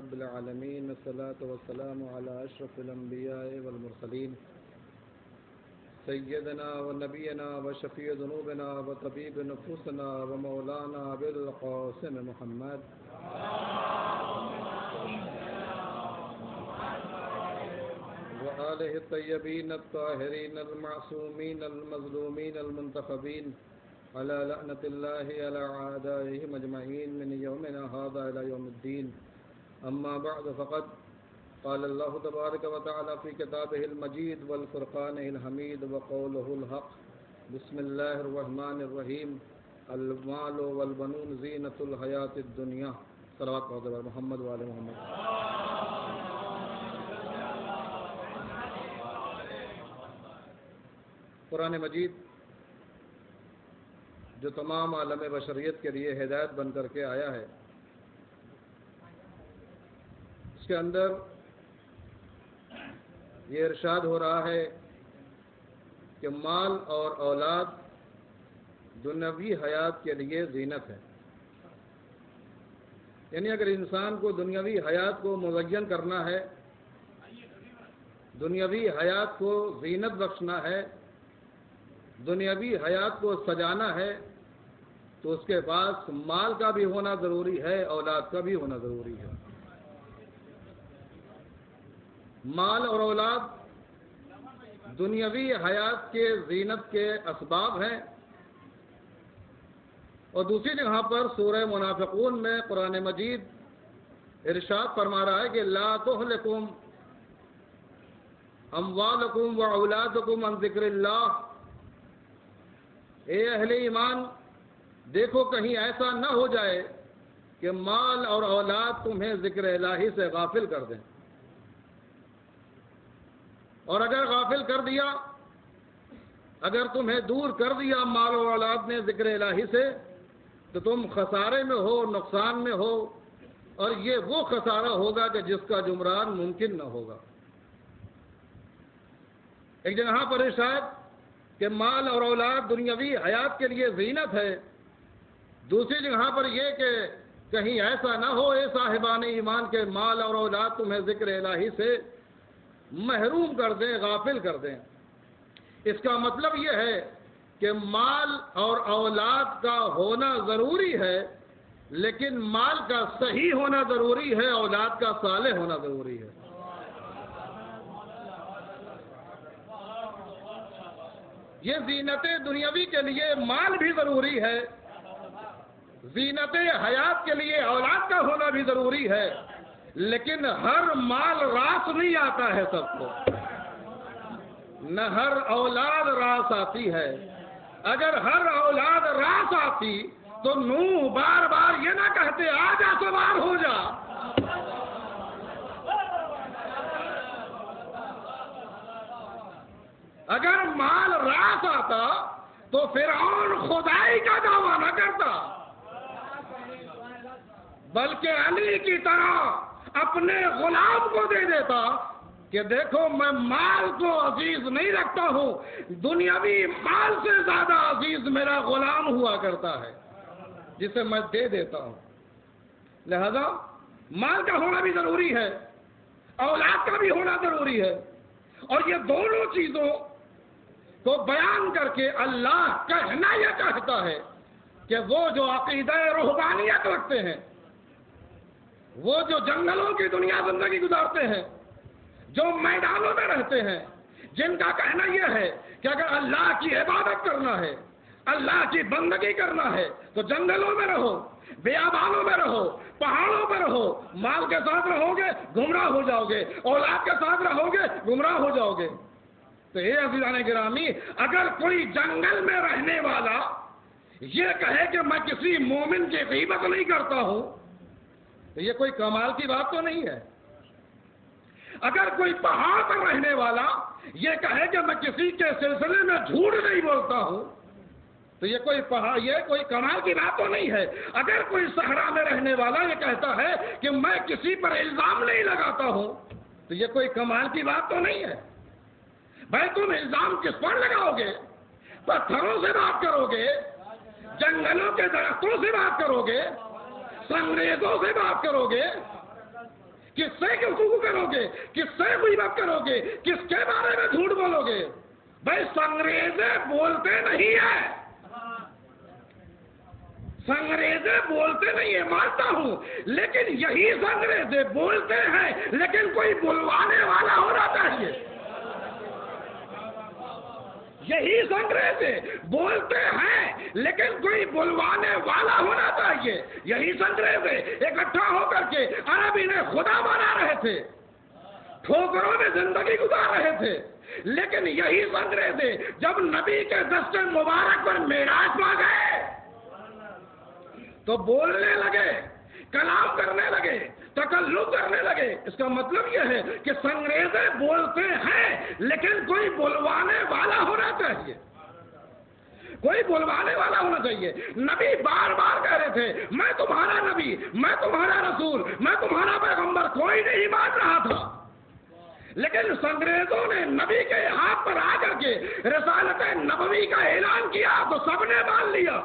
رب العالمين والصلاة والسلام على أشرف الأنبياء والمرسلين سيدنا ونبينا وشفيع ذنوبنا وطبيب نفوسنا ومولانا أبي القاسم محمد وآله الطيبين الطاهرين المعصومين المظلومين المنتخبين على لعنة الله على أعدائهم أجمعين من يومنا هذا إلى يوم الدين. أما بعد فقد قال الله تبارك وتعالى في كتابه المجيد والفرقانه الحميد وقوله الحق. بسم الله الرحمن الرحيم. المال والبنون زينة الحياة الدنيا. صلوات محمد وآل محمد. قرآن مجید جو تمام عالم بشریت کے لیے ہدایت بن کر کے آیا ہے، اس کے اندر یہ ارشاد ہو رہا ہے کہ مال اور اولاد دنیاوی حیات کے لیے زینت ہے. یعنی اگر انسان کو دنیاوی حیات کو مزین کرنا ہے، دنیاوی حیات کو زینت بخشنا ہے، دنیاوی حیات کو سجانا ہے، تو اس کے پاس مال کا بھی ہونا ضروری ہے، اولاد کا بھی ہونا ضروری ہے. مال اور اولاد دنیاوی حیات کے زینت کے اسباب ہیں. اور دوسری جگہ پر سورہ منافقون میں قرآن مجید ارشاد فرما رہا ہے کہ لا تہلکم اموالکم واولادکم عن ذکر اللہ. اے اہل ایمان، دیکھو کہیں ایسا نہ ہو جائے کہ مال اور اولاد تمہیں ذکر الہی سے غافل کر دیں. اور اگر غافل کر دیا، اگر تمہیں دور کر دیا مال اور اولاد نے ذکر الہی سے، تو تم خسارے میں ہو، نقصان میں ہو، اور یہ وہ خسارہ ہوگا کہ جس کا جبران ممکن نہ ہوگا. ایک جگہ پر ارشاد کہ مال اور اولاد دنیاوی حیات کے لیے زینت ہے. دوسری جگہ پر یہ کہ کہیں ایسا نہ ہو اے صاحبان ایمان کے مال اور اولاد تمہیں ذکر الہی سے محروم کر دیں، غافل کر دیں. اس کا مطلب یہ ہے کہ مال اور اولاد کا ہونا ضروری ہے، لیکن مال کا صحیح ہونا ضروری ہے، اولاد کا صالح ہونا ضروری ہے. یہ زینت دنیاوی کے لیے مال بھی ضروری ہے، زینت حیات کے لیے اولاد کا ہونا بھی ضروری ہے، لیکن ہر مال راس نہیں آتا ہے سب کو، نہ ہر اولاد راس آتی ہے. اگر ہر اولاد راس آتی تو نوح بار بار یہ نہ کہتے آ جا سوار ہو جا. اگر مال راس آتا تو فرعون خدائی کا دعویٰ نہ کرتا، بلکہ علی کی طرح اپنے غلام کو دے دیتا کہ دیکھو میں مال کو عزیز نہیں رکھتا ہوں، دنیاوی مال سے زیادہ عزیز میرا غلام ہوا کرتا ہے جسے میں دے دیتا ہوں. لہذا مال کا ہونا بھی ضروری ہے، اولاد کا بھی ہونا ضروری ہے. اور یہ دونوں چیزوں کو بیان کر کے اللہ کہنا یہ چاہتا ہے کہ وہ جو عقیدہ رہبانیت رکھتے ہیں، وہ جو جنگلوں کی دنیا زندگی گزارتے ہیں، جو میدانوں میں رہتے ہیں، جن کا کہنا یہ ہے کہ اگر اللہ کی عبادت کرنا ہے، اللہ کی بندگی کرنا ہے تو جنگلوں میں رہو، بیابانوں میں رہو، پہاڑوں میں رہو. مال کے ساتھ رہو گے گمراہ ہو جاؤ گے، اولاد کے ساتھ رہو گے گمراہ ہو جاؤ گے. تو اے عزیزان گرامی، اگر کوئی جنگل میں رہنے والا یہ کہے کہ میں کسی مومن کی غیبت نہیں کرتا ہوں تو یہ کوئی کمال کی بات تو نہیں ہے. اگر کوئی پہاڑ پر رہنے والا یہ کہے کہ میں کسی کے سلسلے میں جھوٹ نہیں بولتا ہوں تو یہ کوئی کمال کی بات تو نہیں ہے. اگر کوئی صحرا میں رہنے والا یہ کہتا ہے کہ میں کسی پر الزام نہیں لگاتا ہوں تو یہ کوئی کمال کی بات تو نہیں ہے. بھائی تم الزام کس پر لگاؤ گے؟ پتھروں سے بات کرو گے، جنگلوں کے درختوں سے بات کرو گے، سنگریزوں سے بات کرو گے، کس سے گفتگو کرو گے؟ کس سے غیبت کرو گے؟ کس کے بارے میں جھوٹ بولو گے؟ بھائی سنگریزے بولتے نہیں ہیں، سنگریزے بولتے نہیں ہیں، مانتا ہوں، لیکن یہی سنگریزے بولتے ہیں، لیکن کوئی بلوانے والا ہونا چاہیے۔ یہی سنگریزے بولتے ہیں، لیکن کوئی بلوانے والا ہونا چاہیے۔ یہی سنگریزے اکٹھا ہو کر کے عربی نے خدا بنا رہے تھے، ٹھوکروں میں زندگی گزار رہے تھے، لیکن یہی سنگریزے جب نبی کے دست مبارک پر معراج پا گئے تو بولنے لگے، کلام کرنے لگے، تکلم کرنے لگے۔ اس کا مطلب یہ ہے کہ سنگریزے بولتے ہیں، لیکن کوئی بلوانے والا ہونا چاہیے، کوئی بلوانے والا ہونا چاہیے۔ نبی بار بار کہہ رہے تھے میں تمہارا نبی، میں تمہارا رسول، میں تمہارا پیغمبر، کوئی نہیں مان رہا تھا، لیکن سنگریزوں نے نبی کے ہاتھ پر آ کر کے رسالت نبوی کا اعلان کیا تو سب نے مان لیا۔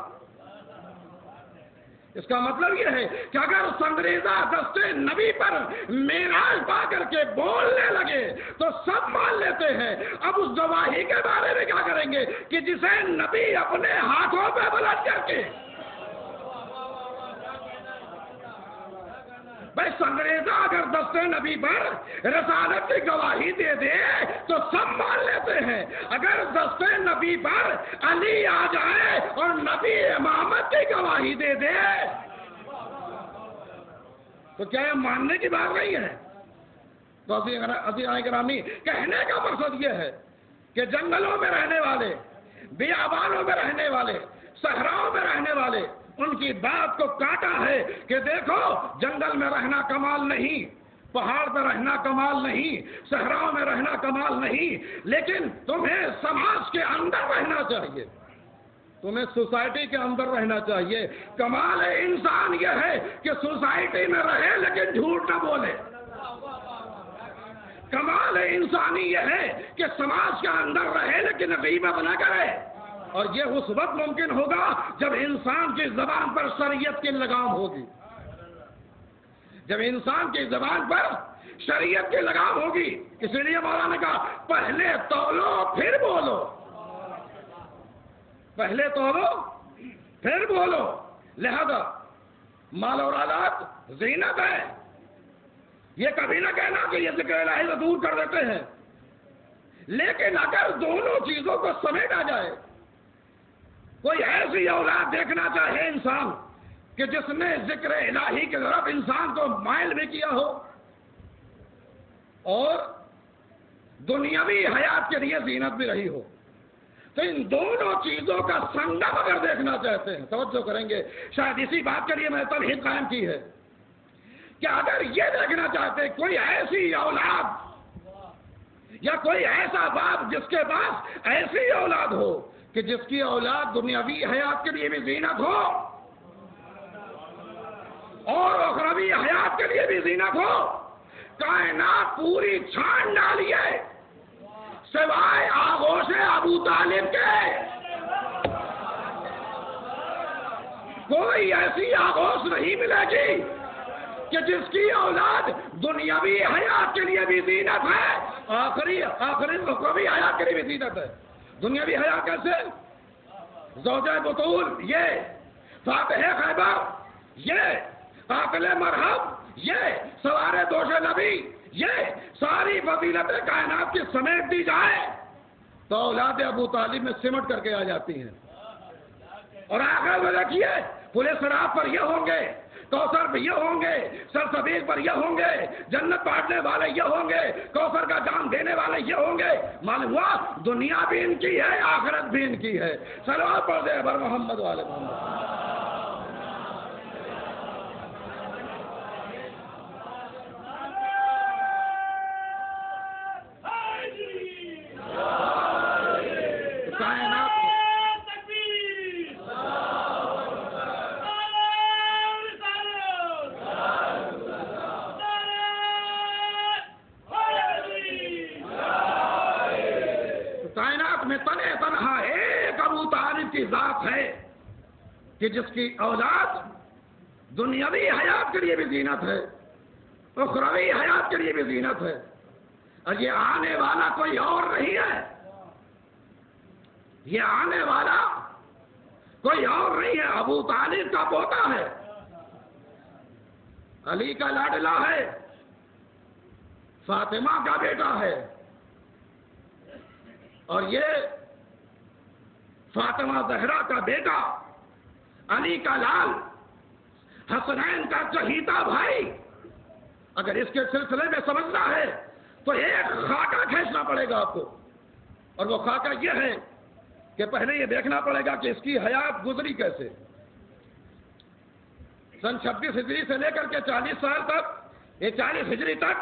اس کا مطلب یہ ہے کہ اگر سنگریزہ دست نبی پر معراج پا کر کے بولنے لگے تو سب مان لیتے ہیں۔ اب اس گواہی کے بارے میں کیا کریں گے کہ جسے نبی اپنے ہاتھوں پہ بلند کر کے، بھائی سنگریزہ اگر دست نبی پر رسالت کی گواہی دے دے تو سب مان لیتے ہیں، اگر دست نبی پر علی آ جائے اور نبی امامت کی گواہی دے دے تو کیا یہ ماننے کی بات نہیں ہے؟ تو عزیزان گرامی، کہنے کا مقصد یہ ہے کہ جنگلوں میں رہنے والے، بیابانوں میں رہنے والے، صحراؤں میں رہنے والے، ان کی بات کو کاٹا ہے کہ دیکھو جنگل میں رہنا کمال نہیں، پہاڑ پہ رہنا کمال نہیں، صحراؤں میں رہنا کمال نہیں، لیکن تمہیں سماج کے اندر رہنا چاہیے، تمہیں سوسائٹی کے اندر رہنا چاہیے۔ کمال انسان یہ ہے کہ سوسائٹی میں رہے لیکن جھوٹ نہ بولے۔ کمال انسانی یہ ہے کہ سماج کے اندر رہے لیکن غیبت نہ کرے، اور یہ اس وقت ممکن ہوگا جب انسان کی زبان پر شریعت کی لگام ہوگی، جب انسان کی زبان پر شریعت کی لگام ہوگی۔ اسی لیے مولانا نے کہا پہلے تولو پھر بولو، پہلے تولو پھر بولو۔ لہذا مال اور اولاد زینت ہے، یہ کبھی نہ کہنا کہ یہ ذکر الہی سے دور کر دیتے ہیں، لیکن اگر دونوں چیزوں کو سمیٹا جائے، کوئی ایسی اولاد دیکھنا چاہے انسان کہ جس نے ذکر الہی کی طرف انسان کو مائل بھی کیا ہو اور دنیاوی حیات کے لیے زینت بھی رہی ہو، تو ان دونوں چیزوں کا سنگم اگر دیکھنا چاہتے ہیں، توجہ کریں گے، شاید اسی بات کے لیے میں نے تمہید قائم کی ہے کہ اگر یہ دیکھنا چاہتے ہیں کوئی ایسی اولاد یا کوئی ایسا باپ جس کے پاس ایسی اولاد ہو کہ جس کی اولاد دنیاوی حیات کے لیے بھی زینت ہو اور اخروی حیات کے لیے بھی زینت ہو، کائنات پوری چھان ڈالیے سوائے آغوش ابو طالب کے، کوئی ایسی آغوش نہیں ملے گی کہ جس کی اولاد دنیاوی حیات کے لیے بھی زینت ہے، آخری اخروی حیات کے لیے بھی زینت ہے۔ دنیاوی حیات کیسے؟ زوجہ بطول، یہ فاتح خیبر، یہ عاقل مرحب، یہ سوار دوش نبی، یہ ساری فضیلت کائنات کی سمیٹ دی جائے تو اولاد ابو طالب میں سمٹ کر کے آ جاتی ہیں۔ اور آخر میں دیکھیے پورے صراط پر یہ ہوں گے، کوثر پر یہ ہوں گے، سرسبیل پر یہ ہوں گے، جنت بانٹنے والے یہ ہوں گے، کوثر کا جام دینے والے یہ ہوں گے۔ معلوم ہوا دنیا بھی ان کی ہے، آخرت بھی ان کی ہے۔ صلوات پڑھ دے بر محمد والے محمد۔ تنہا ایک ابو طالب کی ذات ہے کہ جس کی اولاد دنیاوی حیات کے لیے بھی زینت ہے اخروی حیات کے لیے بھی زینت ہے، اور یہ آنے والا کوئی اور نہیں ہے، یہ آنے والا کوئی اور نہیں ہے، ابو طالب کا پوتا ہے، علی کا لاڈلا ہے، فاطمہ کا بیٹا ہے، اور یہ فاطمہ زہرا کا بیٹا، علی کا لال، حسنین کا چہیتا بھائی۔ اگر اس کے سلسلے میں سمجھنا ہے تو ایک خاکہ کھینچنا پڑے گا آپ کو، اور وہ خاکہ یہ ہے کہ پہلے یہ دیکھنا پڑے گا کہ اس کی حیات گزری کیسے۔ سن 26 ہجری سے لے کر کے 40 سال تک، یہ 40 ہجری تک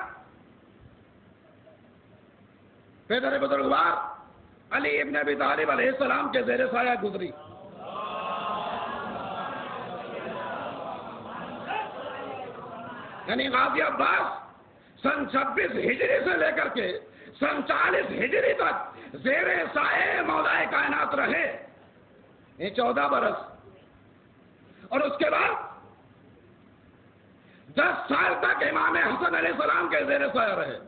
پیدر بزرگوار علی ابن ابی طالب علیہ السلام کے زیر سایہ گزری۔ یعنی غازی عباس سن 26 ہجری سے لے کر کے سن 40 ہجری تک زیر سایہ مولا کائنات رہے، یہ 14 برس، اور اس کے بعد 10 سال تک امام حسن علیہ السلام کے زیر سایہ رہے،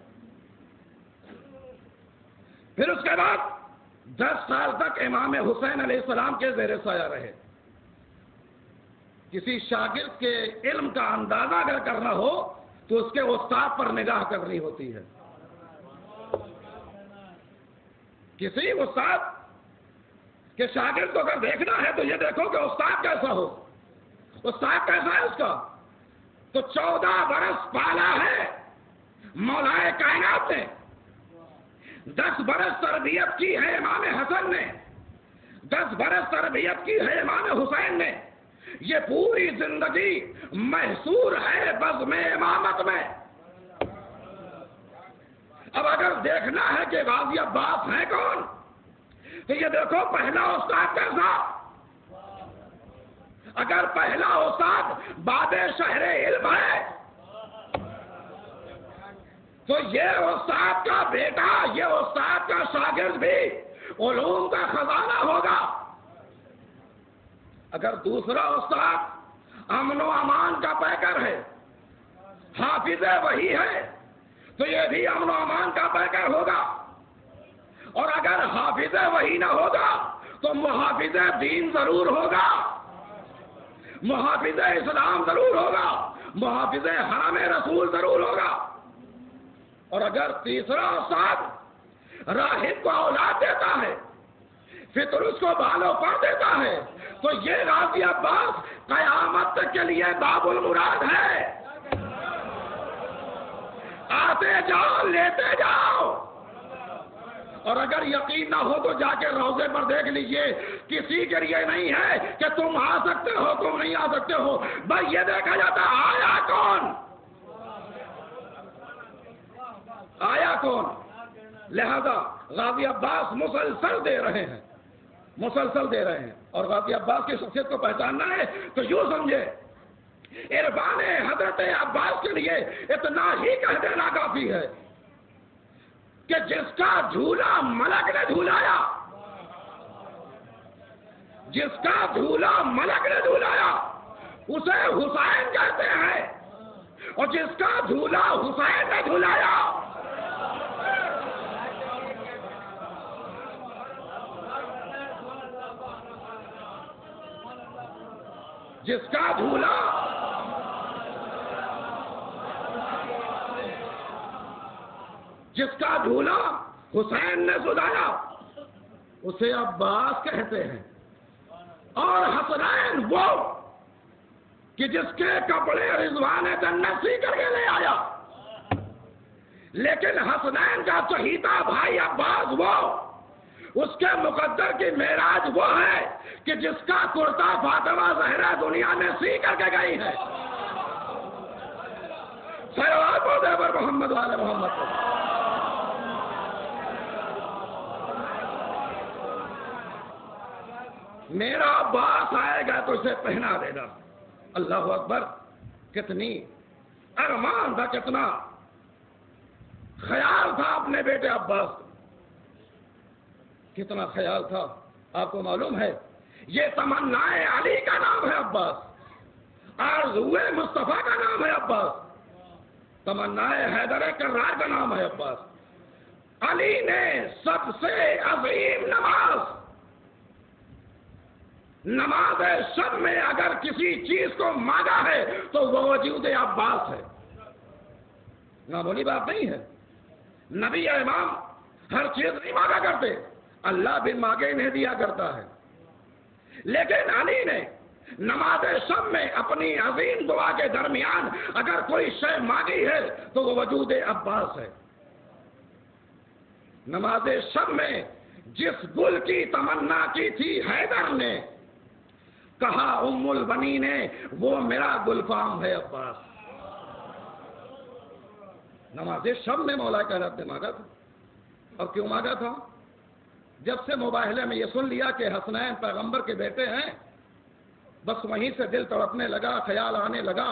پھر اس کے بعد 10 سال تک امام حسین علیہ السلام کے زیر سایہ رہے۔ کسی شاگرد کے علم کا اندازہ اگر کرنا ہو تو اس کے استاد پر نگاہ کرنی ہوتی ہے۔ کسی استاد کے شاگرد کو اگر دیکھنا ہے تو یہ دیکھو کہ استاد کیسا ہو، استاد کیسا ہے اس کا، تو 14 برس پالا ہے مولا کائنات نے، 10 برس تربیت کی ہے امام حسن نے، 10 برس تربیت کی ہے امام حسین نے، یہ پوری زندگی محصور ہے بزم امامت میں۔ اب اگر دیکھنا ہے کہ غازی عباس ہیں کون، تو یہ دیکھو پہلا استاد کیسا۔ اگر پہلا استاد باب شہر علم ہے تو یہ استاد کا بیٹا، یہ استاد کا شاگرد بھی علوم کا خزانہ ہوگا۔ اگر دوسرا استاد امن و امان کا پیکر ہے، حافظ وحی ہے، تو یہ بھی امن و امان کا پیکر ہوگا، اور اگر حافظ وحی نہ ہوگا تو محافظ دین ضرور ہوگا، محافظ اسلام ضرور ہوگا، محافظ حرم رسول ضرور ہوگا۔ اور اگر تیسرا استاد راہب کو اولاد دیتا ہے، فطر اس کو بالوں پر دیتا ہے، تو یہ غازی عباس قیامت کے لیے باب المراد ہے۔ آتے جاؤ، لیتے جاؤ۔ اور اگر یقین نہ ہو تو جا کے روضے پر دیکھ لیجئے، کسی کے لیے نہیں ہے کہ تم آ سکتے ہو، تم نہیں آ سکتے ہو، بھائی یہ دیکھا جاتا آیا کون، آیا کون۔ لہذا غازی عباس مسلسل دے رہے ہیں، مسلسل دے رہے ہیں، اور غازی عباس کی شخصیت کو پہچاننا ہے تو یوں سمجھے، عرفان حضرت عباس کے لیے اتنا ہی کہہ دینا کافی ہے کہ جس کا جھولا ملک نے جھولایا، جس کا جھولا ملک نے جھولایا اسے حسین کہتے ہیں، اور جس کا جھولا حسین نے جھولایا جس کا جھولا حسین نے سجایا اسے عباس کہتے ہیں، اور حسنین وہ کہ جس کے کپڑے رضوان جنت سی کر کے لے آیا، لیکن حسنین کا چہیتا بھائی عباس وہ، اس کے مقدر کی معراج وہ ہے کہ جس کا کرتا فاطمہ زہرا دنیا میں سی کر کے گئی ہے۔ صلوات ہو دے پر محمد والے محمد کو۔ میرا عباس آئے گا تو اسے پہنا دے گا۔ اللہ اکبر، کتنی ارمان تھا، کتنا خیال تھا اپنے بیٹے عباس، کتنا خیال تھا۔ آپ کو معلوم ہے یہ تمنائے علی کا نام ہے عباس، آرزوئے مصطفیٰ کا نام ہے عباس، تمنا حیدر کرار کا نام ہے عباس. علی نے سب سے عظیم نماز شب میں اگر کسی چیز کو مانگا ہے تو وہ وجود عباس ہے. معمولی بات نہیں ہے. نبی یا امام ہر چیز نہیں مانگا کرتے، اللہ بھی مانگے انہیں دیا کرتا ہے. لیکن علی نے نماز شب میں اپنی عظیم دعا کے درمیان اگر کوئی شے مانگی ہے تو وہ وجود عباس ہے. نماز شب میں جس گل کی تمنا کی تھی حیدر نے، کہا ام البنی نے وہ میرا گلفام ہے عباس. نماز شب میں مولا کائنات نے مانگا تھا. اور کیوں مانگا تھا؟ جب سے مباہلے میں یہ سن لیا کہ حسنین پیغمبر کے بیٹے ہیں، بس وہیں سے دل تڑپنے لگا، خیال آنے لگا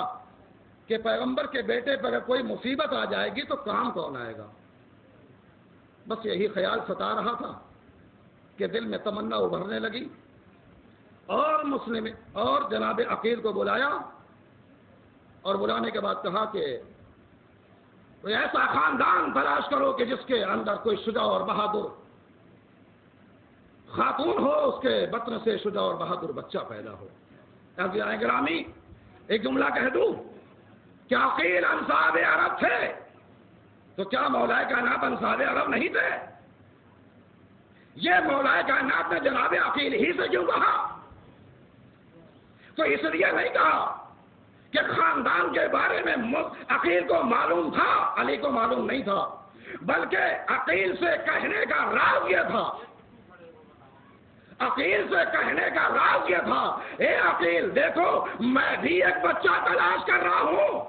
کہ پیغمبر کے بیٹے پر اگر کوئی مصیبت آ جائے گی تو کام کون آئے گا. بس یہی خیال ستا رہا تھا کہ دل میں تمنا ابھرنے لگی. اور جناب عقیل کو بلایا اور بلانے کے بعد کہا کہ کوئی ایسا خاندان تلاش کرو کہ جس کے اندر کوئی شجاع اور بہادر خاتون ہو، اس کے بطن سے شجاع اور بہادر بچہ پیدا ہو. عزیزان گرامی، ایک جملہ کہہ دوں، کیا عقیل انصاب عرب تھے؟ تو کیا مولا کائنات انصاب عرب نہیں تھے؟ یہ مولا کائنات نے جناب عقیل ہی سے کیوں کہا؟ تو اس لیے نہیں کہا کہ خاندان کے بارے میں عقیل کو معلوم تھا، علی کو معلوم نہیں تھا، بلکہ عقیل سے کہنے کا راز یہ تھا. عقیل سے کہنے کا راز یہ تھا، اے عقیل دیکھو میں بھی ایک بچہ تلاش کر رہا ہوں،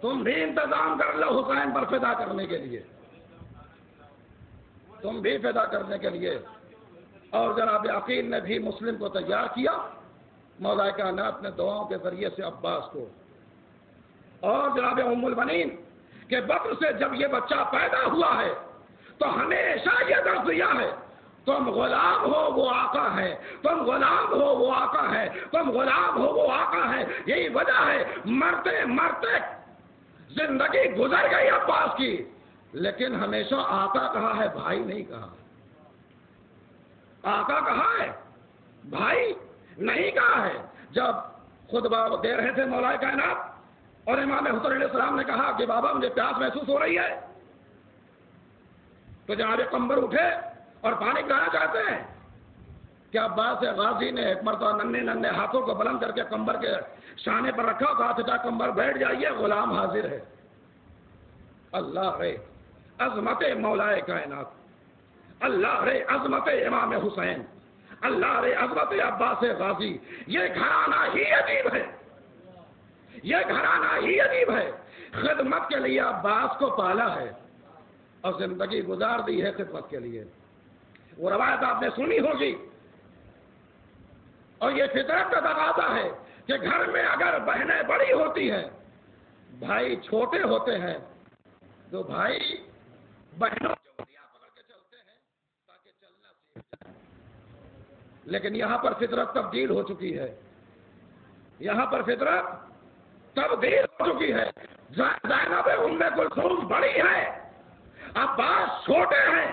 تم بھی انتظام کر لو حسین پر فدا کرنے کے لیے، تم بھی فدا کرنے کے لیے. اور جناب عقیل نے بھی مسلم کو تیار کیا. مولا کائنات نے دعاؤں کے ذریعے سے عباس کو اور جناب ام البنین کے بطن سے جب یہ بچہ پیدا ہوا ہے تو ہمیشہ یہ درس دیا ہے، تم غلام ہو وہ آقا ہے، تم غلام ہو وہ آقا ہے، تم غلام ہو وہ آقا ہے. یہی وجہ ہے مرتے مرتے زندگی گزر گئی عباس کی، لیکن ہمیشہ آقا کہا ہے، بھائی نہیں کہا. آقا کہا ہے، بھائی نہیں کہا ہے. جب خطبہ دے رہے تھے مولا کائنات اور امام حسین علیہ السلام نے کہا کہ بابا مجھے پیاس محسوس ہو رہی ہے، تو جناب قمبر اٹھے اور پانی پلانا چاہتے ہیں. کیا عباس غازی نے ایک مرتبہ ننھے ہاتھوں کو بلند کر کے قمبر کے شانے پر رکھا، کہا چچا قمبر بیٹھ جائیے، غلام حاضر ہے. اللہ رے عظمت مولا کائنات، اللہ رے عظمت امام حسین، اللہ رے عظمت عباس غازی. یہ گھرانہ ہی عجیب ہے، یہ گھرانہ ہی عجیب ہے. خدمت کے لیے عباس کو پالا ہے اور زندگی گزار دی ہے خدمت کے لیے. وہ روایت آپ نے سنی ہوگی، اور یہ فطرت کا تقاضا ہے کہ گھر میں اگر بہنیں بڑی ہوتی ہیں، بھائی چھوٹے ہوتے ہیں، تو بھائی بہنوں کی انگلیاں پکڑ کے چلتے ہیں تاکہ چلنا سیکھ جائیں. لیکن یہاں پر فطرت تبدیل ہو چکی ہے، یہاں پر فطرت تبدیل ہو چکی ہے. زینب ام کلثوم بڑی ہے، عباس چھوٹے ہیں،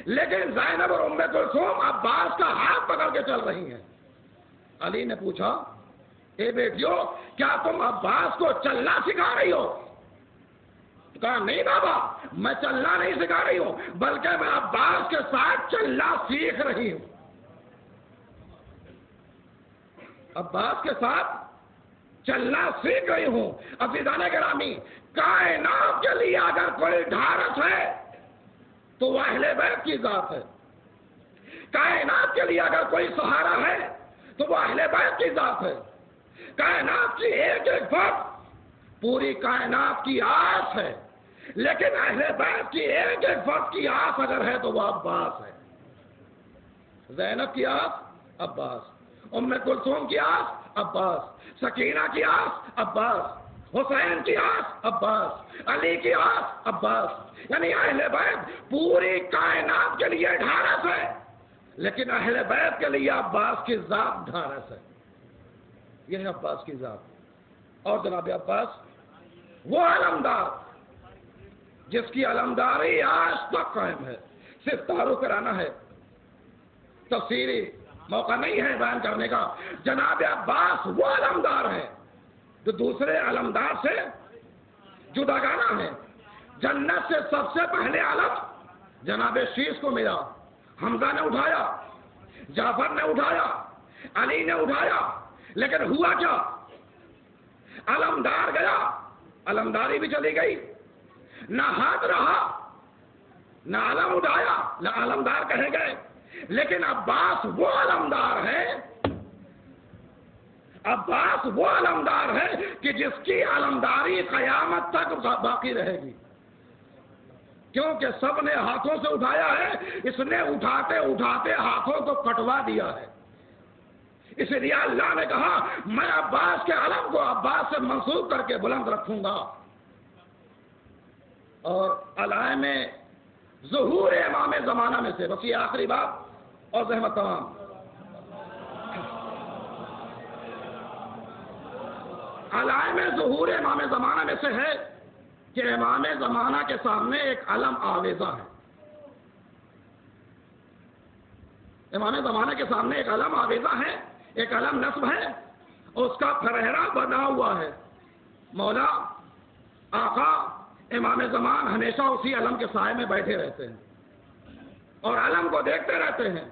لیکن زینب اور ام کلثوم عباس کا ہاتھ پکڑ کے چل رہی ہیں. علی نے پوچھا، اے بیٹیو کیا تم عباس کو چلنا سکھا رہی ہو؟ کہا نہیں بابا، میں چلنا نہیں سکھا رہی ہوں، بلکہ میں عباس کے ساتھ چلنا سیکھ رہی ہوں. عباس کے ساتھ چلنا سیکھ رہی ہوں. عزیزان گرامی، کائنات کے لیے اگر کوئی ڈھارس ہے تو وہ اہل بیت کی ذات ہے. کائنات کے لیے اگر کوئی سہارا ہے تو وہ اہل بیت کی ذات ہے. کائنات کی ایک ایک فرد پوری کائنات کی آس ہے، لیکن اہل بیت کی ایک ایک فرد کی آس اگر ہے تو وہ عباس ہے. زینب کی آس عباس، ام کلثوم کی آس عباس، سکینہ کی آس عباس، حسین کی آس عباس، علی کی آس عباس. یعنی اہل بیت پوری کائنات کے لیے ڈھارس ہے، لیکن اہل بیت کے لیے عباس کی ذات ڈھارس ہے. یہ ہے عباس کی ذات. اور جناب عباس وہ علمدار جس کی علمداری آج تک قائم ہے. صرف تعارف کرانا ہے، تفصیلی موقع نہیں ہے بیان کرنے کا. جناب عباس وہ علمدار ہے جو دوسرے علمدار سے جداگانہ ہے. جنت سے سب سے پہلے علم جناب شیش کو ملا. حمزہ نے اٹھایا، جعفر نے اٹھایا، علی نے اٹھایا، لیکن ہوا کیا؟ علمدار گیا، علمداری بھی چلی گئی، نہ ہاتھ رہا، نہ علم اٹھایا، نہ علمدار کہے گئے. لیکن عباس وہ علمدار ہے، عباس وہ علمدار ہے کہ جس کی علمداری قیامت تک باقی رہے گی. کیونکہ سب نے ہاتھوں سے اٹھایا ہے، اس نے اٹھاتے اٹھاتے ہاتھوں کو کٹوا دیا ہے. اس لیے اللہ نے کہا میں عباس کے علم کو عباس سے منسوب کر کے بلند رکھوں گا. اور علائم ظہور امام زمانہ میں سے بس یہ آخری بات اور زحمت تمام. علائم ظہور امام زمانہ میں سے ہے کہ امام زمانہ کے سامنے ایک علم آویزہ ہے. امام زمانہ کے سامنے ایک علم آویزہ ہے، ایک علم نصب ہے، اس کا پھرہرا بنا ہوا ہے. مولا آقا امام زمان ہمیشہ اسی علم کے سائے میں بیٹھے رہتے ہیں اور علم کو دیکھتے رہتے ہیں،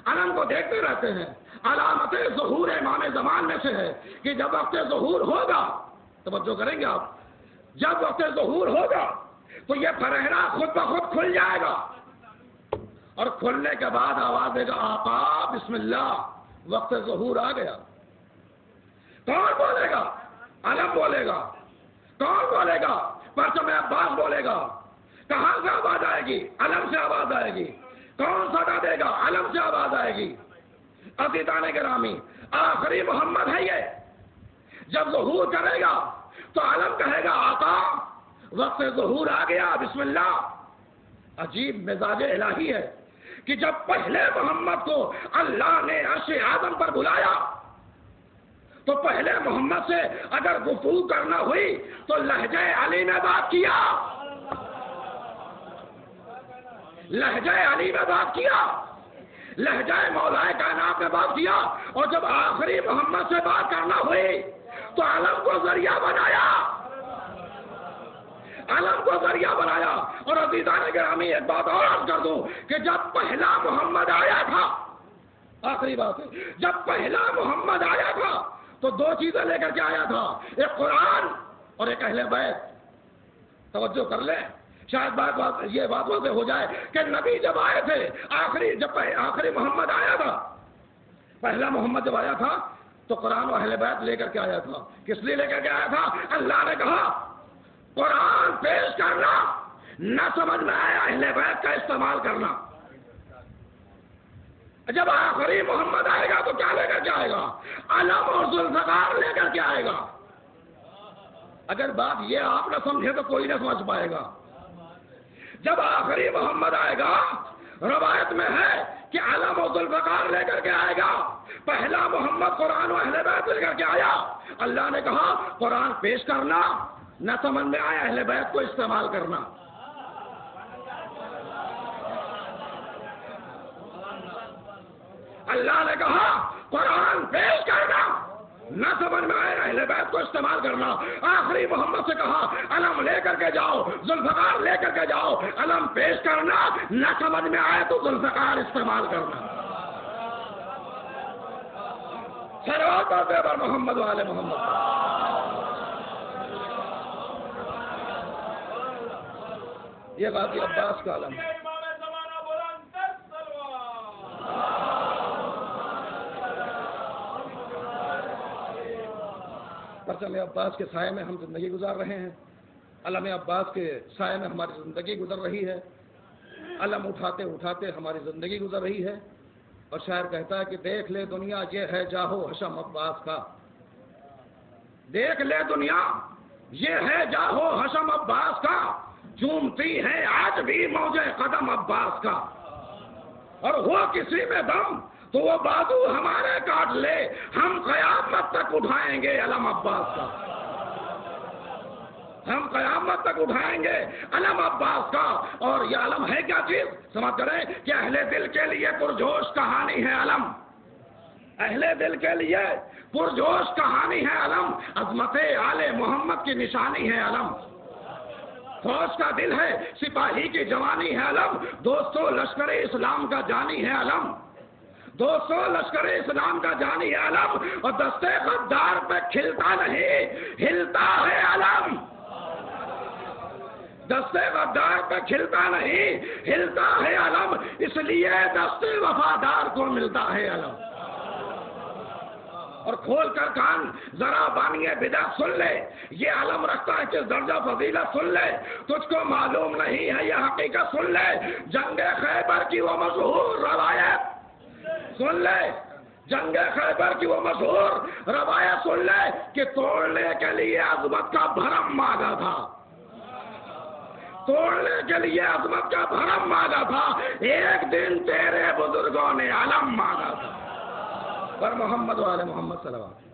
علم کو دیکھتے رہتے ہیں. علامت ظہور امام زمان میں سے ہے کہ جب وقت ظہور ہوگا، توجہ کریں گے آپ، جب وقت ظہور ہوگا تو یہ پھرہرا خود بخود کھل جائے گا اور کھلنے کے بعد آواز دے گا آقا بسم اللہ، وقت ظہور آ گیا. کون بولے گا؟ علم بولے گا. کون بولے گا؟ پرچم عباس بولے گا. کہاں سے آواز آئے گی؟ علم سے آواز آئے گی. کون صدا دے گا؟ علم سے آواز آئے گی. عزیزان گرامی، آخری محمد ہے یہ. جب ظہور کرے گا تو علم کہے گا آقا وقت ظہور آ گیا بسم اللہ. عجیب مزاج الہی ہے کہ جب پہلے محمد کو اللہ نے عرش اعظم پر بلایا تو پہلے محمد سے اگر گفتگو کرنا ہوئی تو لہجہ علی میں بات کیا، لہجہ علی میں بات کیا، لہجہ مولا کائنات میں بات کیا. اور جب آخری محمد سے بات کرنا ہوئی تو علم کو ذریعہ بنایا، علم کو ذریعہ بنایا. اور عزیزان گرامی ایک بات اور عرض کر دوں کہ جب پہلا محمد آیا تھا، آخری بات ہے، جب پہلا محمد آیا تھا تو دو چیزیں لے کر کے آیا تھا، ایک قرآن اور ایک اہل بیت. توجہ کر لیں، شاید یہ بات واضح ہو جائے کہ نبی جب آئے تھے، آخری محمد آیا تھا، پہلا محمد جب آیا تھا تو قرآن و اہل بیت لے کر کے آیا تھا. کس لیے لے کر کے آیا تھا؟ اللہ نے کہا قرآن پیش کرنا، نہ سمجھ میں آیا اہل بیت کا استعمال کرنا. جب آخری محمد آئے گا تو کیا لے کر کے آئے گا؟ علم اور ذوالفقار لے کر کے آئے گا. اگر بات یہ آپ نہ سمجھے تو کوئی نہ سمجھ پائے گا. جب آخری محمد آئے گا، روایت میں ہے کہ علم اور ذوالفقار لے کر کے آئے گا. پہلا محمد قرآن و اہل بیت لے کر کے آیا. اللہ نے کہا قرآن پیش کرنا، نہ سمجھ میں آیا اہل بیت کو استعمال کرنا. اللہ نے کہا قرآن پیش کرنا، نہ سمجھ میں آئے اہل بیت کو استعمال کرنا. آخری محمد سے کہا علم لے کر کے جاؤ، ذوالفقار لے کر کے جاؤ. علم پیش کرنا، نہ سمجھ میں آئے تو ذوالفقار استعمال کرنا. صلوات پڑھتے پر محمد والے محمد. یہ غازی عباس کا علم ہے. پرچم عباس کے سائے میں ہم زندگی گزار رہے ہیں. علم عباس کے سائے میں ہماری زندگی گزر رہی ہے. علم اٹھاتے اٹھاتے ہماری زندگی گزر رہی ہے. اور شاعر کہتا ہے کہ دیکھ لے دنیا یہ ہے جاہو حشم عباس کا. دیکھ لے دنیا یہ ہے جاہو حشم عباس کا، جھومتی ہے آج بھی موجے قدم عباس کا. اور ہو کسی میں دم تو وہ بازو ہمارے کاٹ لے، ہم قیامت تک اٹھائیں گے علم عباس کا. ہم قیامت تک اٹھائیں گے علم عباس کا. اور یہ علم ہے کیا چیز سمجھ کریں کہ اہل دل کے لیے پرجوش کہانی ہے علم. اہل دل کے لیے پرجوش کہانی ہے علم. عظمت آل محمد کی نشانی ہے علم. فوج کا دل ہے سپاہی کی جوانی ہے علم. دوستو لشکر اسلام کا جانی ہے علم. دوستو لشکر اسلام کا جانی ہے علم. اور دستے غدار پہ کھلتا نہیں ہلتا ہے علم. دستے غدار پہ کھلتا نہیں ہلتا ہے علم. اس لیے دستے وفادار کو ملتا ہے علم. اور کھول کر کان ذرا بانی بدعت سن لے. یہ علم رکھتا ہے کس درجہ فضیلت سن لے. تجھ کو معلوم نہیں ہے یہ حقیقت سن لے. جنگ خیبر کی وہ مشہور روایت سن لے. جنگ خیبر کی وہ مشہور روایت سن لے کہ توڑنے کے لیے عظمت کا بھرم مانگا تھا. توڑنے کے لیے عظمت کا بھرم مانگا تھا. ایک دن تیرے بزرگوں نے علم مانگا تھا. پر محمد والے محمد صلی اللہ علیہ وسلم